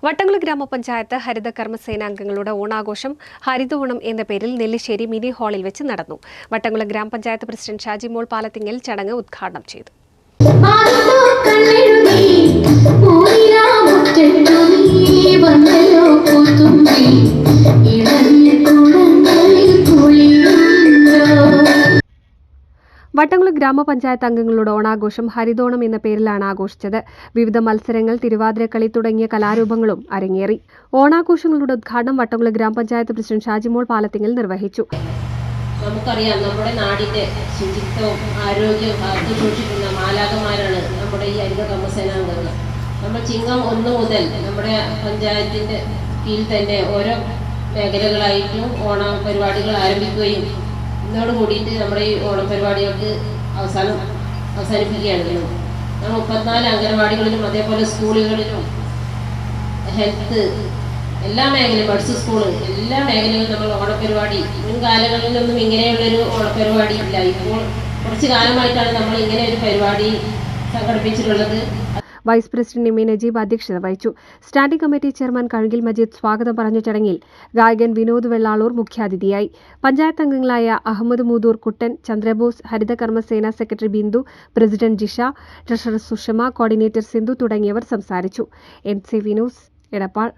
വട്ടംകുളം ഗ്രാമപഞ്ചായത്ത് ഹരിത കർമ്മസേനാംഗങ്ങളുടെ ഓണാഘോഷം ഹരിതോണം എന്ന പേരിൽ നെല്ലിശ്ശേരി മിനി ഹാളിൽ വെച്ച് നടന്നു. വട്ടംകുളം ഗ്രാമപഞ്ചായത്ത് പ്രസിഡന്റ് ഷാജിമോൾ പാലത്തിങ്ങൽ ചടങ്ങ് ഉദ്ഘാടനം ചെയ്തു. വട്ടംകുളം ഗ്രാമപഞ്ചായത്ത് അംഗങ്ങളുടെ ഓണാഘോഷം ഹരിതോണം എന്ന പേരിലാണ് ആഘോഷിച്ചത്. വിവിധ മത്സരങ്ങൾ, തിരുവാതിരക്കളി തുടങ്ങിയ കലാരൂപങ്ങളും അരങ്ങേറി. ഓണാഘോഷങ്ങളുടെ ഉദ്ഘാടനം വട്ടംകുളം ഗ്രാമപഞ്ചായത്ത് പ്രസിഡന്റ് ഷാജിമോൾ പാലത്തിങ്ങൽ നിർവഹിച്ചു. നമുക്കറിയാം, നമ്മുടെ നാടിന്റെ ശുചിത്വവും ആരോഗ്യവും കാത്തുസൂക്ഷിക്കുന്ന മാലാഖമാരാണ് നമ്മുടെ ഈ ഹരിത കർമ്മസേനാംഗങ്ങൾ. നമ്മൾ ചിങ്ങം 1 മുതൽ നമ്മുടെ പഞ്ചായത്തിന്റെ കീഴിൽ തന്നെ ഓരോ മേഖലകളായിട്ടും ഓണ പരിപാടികൾ ആരംഭിക്കുകയും ഇന്നോട് കൂടിയിട്ട് നമ്മുടെ ഈ ഓണപരിപാടികൾക്ക് അവസാനിപ്പിക്കുകയാണ്. നമ്മൾ 34 അംഗനവാടികളിലും അതേപോലെ സ്കൂളുകളിലും ഹെൽത്ത് എല്ലാ മേഖലയും, ബഡ്സ് സ്കൂള് എല്ലാ മേഖലകളിലും നമ്മൾ ഓണപരിപാടി, മുൻകാലങ്ങളിലൊന്നും ഇങ്ങനെയുള്ളൊരു ഓണപരിപാടി ഇല്ല. ഇപ്പോൾ കുറച്ച് കാലമായിട്ടാണ് നമ്മൾ ഇങ്ങനെ ഒരു പരിപാടി സംഘടിപ്പിച്ചിട്ടുള്ളത്. Vice president M. നജീബ് അധ്യക്ഷത വഹിച്ചു. സ്റ്റാൻഡിംഗ് കമ്മിറ്റി ചെയർമാൻ കഴുകിൽ മജീദ് സ്വാഗതം പറഞ്ഞ ചടങ്ങിൽ ഗായകൻ വിനോദ് വെള്ളാളൂർ മുഖ്യാതിഥിയായി. പഞ്ചായത്ത് അംഗങ്ങളായ Ahammed Mudur, Kuttan, Chandrabose, Haritha Karmasena secretary Bindu, president Jisha, treasurer Sushama, coordinator Sindhu തുടങ്ങിയവർ സംസാരിച്ചു. NCV news, Edappal.